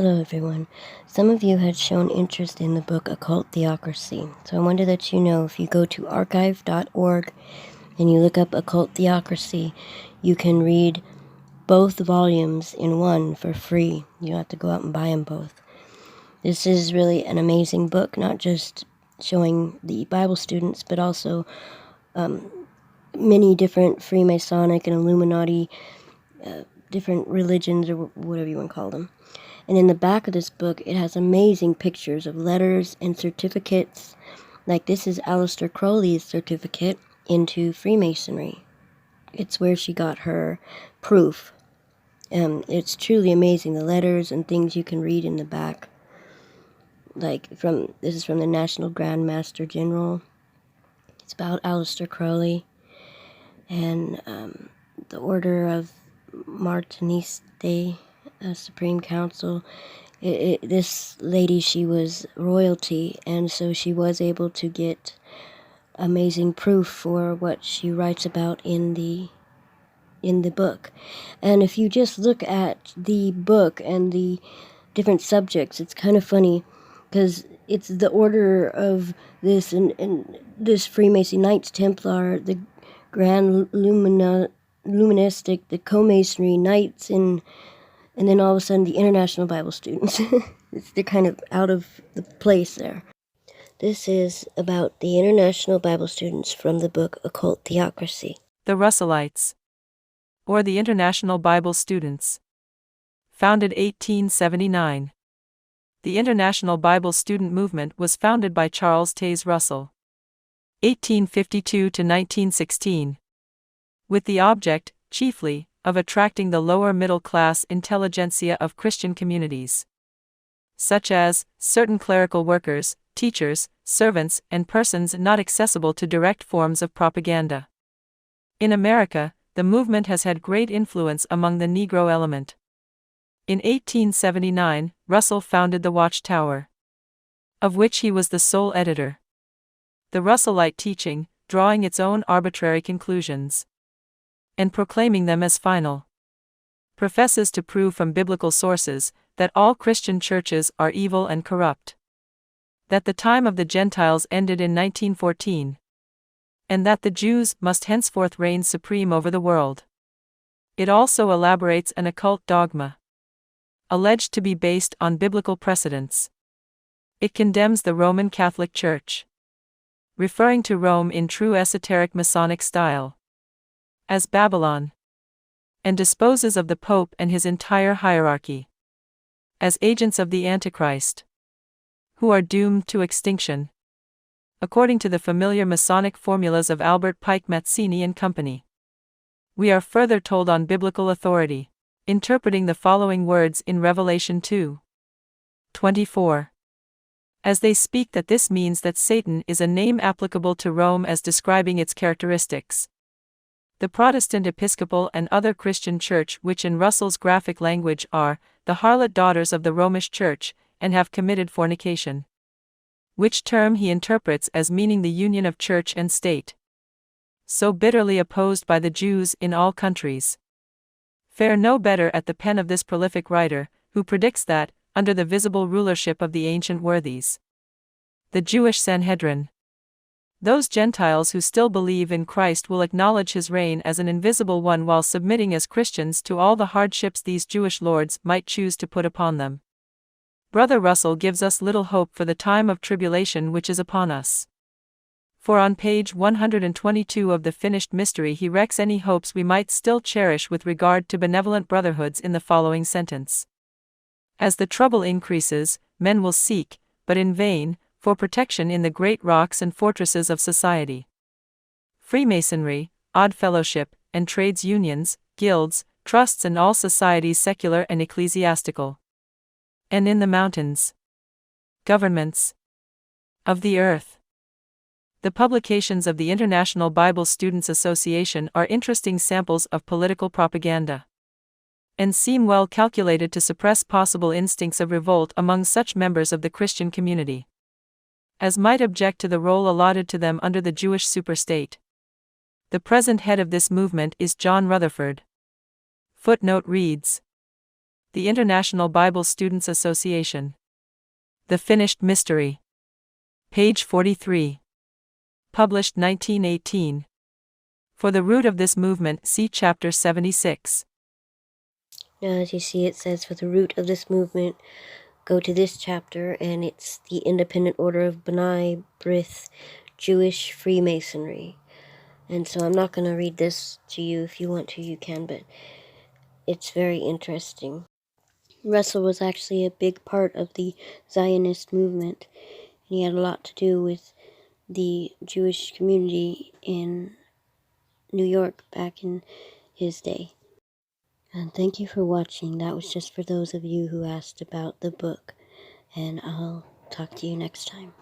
Hello everyone. Some of you had shown interest in the book Occult Theocracy, so I wanted to let you know if you go to archive.org and you look up Occult Theocracy, you can read both volumes in one for free. You don't have to go out and buy them both. This is really an amazing book, not just showing the Bible students, but also many different Freemasonic and Illuminati, different religions, or whatever you want to call them. And in the back of this book, it has amazing pictures of letters and certificates. Like this is Aleister Crowley's certificate into Freemasonry. It's where she got her proof. It's truly amazing, the letters and things you can read in the back. This is from the National Grand Master General. It's about Aleister Crowley and the Order of Martiniste, Supreme Council. This lady, she was royalty, and so she was able to get amazing proof for what she writes about in the book. And if you just look at the book and the different subjects, it's kind of funny because it's the order of this and this Freemason, Knights Templar, the Grand Luministic, the Co-Masonry, Knights, and then all of a sudden the International Bible Students. They're kind of out of the place there. This is about the International Bible Students from the book Occult Theocracy. The Russellites, or the International Bible Students. Founded 1879. The International Bible Student Movement was founded by Charles Taze Russell, 1852 to 1916, with the object, chiefly, of attracting the lower middle-class intelligentsia of Christian communities, such as certain clerical workers, teachers, servants, and persons not accessible to direct forms of propaganda. In America, the movement has had great influence among the Negro element. In 1879, Russell founded the Watchtower, of which he was the sole editor. The Russellite teaching, drawing its own arbitrary conclusions and proclaiming them as final, professes to prove from biblical sources that all Christian churches are evil and corrupt, that the time of the Gentiles ended in 1914, and that the Jews must henceforth reign supreme over the world. It also elaborates an occult dogma, alleged to be based on biblical precedents. It condemns the Roman Catholic Church, referring to Rome in true esoteric Masonic style, as Babylon, and disposes of the Pope and his entire hierarchy as agents of the Antichrist, who are doomed to extinction, according to the familiar Masonic formulas of Albert Pike Mazzini and Company. We are further told on biblical authority, interpreting the following words in Revelation 2:24. As they speak that this means that Satan is a name applicable to Rome as describing its characteristics. The Protestant Episcopal and other Christian Church, which in Russell's graphic language are the harlot daughters of the Romish Church, and have committed fornication, which term he interprets as meaning the union of church and state, so bitterly opposed by the Jews in all countries, fare no better at the pen of this prolific writer, who predicts that, under the visible rulership of the ancient worthies, the Jewish Sanhedrin, those Gentiles who still believe in Christ will acknowledge his reign as an invisible one while submitting as Christians to all the hardships these Jewish lords might choose to put upon them. Brother Russell gives us little hope for the time of tribulation which is upon us. For on page 122 of the Finished Mystery he wrecks any hopes we might still cherish with regard to benevolent brotherhoods in the following sentence. As the trouble increases, men will seek, but in vain, for protection in the great rocks and fortresses of society. Freemasonry, odd fellowship, and trades unions, guilds, trusts and all societies secular and ecclesiastical, and in the mountains, governments of the earth. The publications of the International Bible Students Association are interesting samples of political propaganda, and seem well calculated to suppress possible instincts of revolt among such members of the Christian community as might object to the role allotted to them under the Jewish superstate. The present head of this movement is John Rutherford. Footnote reads: The International Bible Students Association. The Finished Mystery. Page 43. Published 1918. For the root of this movement, see Chapter 76. Now, as you see, it says, for the root of this movement, go to this chapter, and it's the Independent Order of B'nai B'rith Jewish Freemasonry. And so I'm not going to read this to you. If you want to, you can, but it's very interesting. Russell was actually a big part of the Zionist movement, and he had a lot to do with the Jewish community in New York back in his day. And thank you for watching. That was just for those of you who asked about the book, and I'll talk to you next time.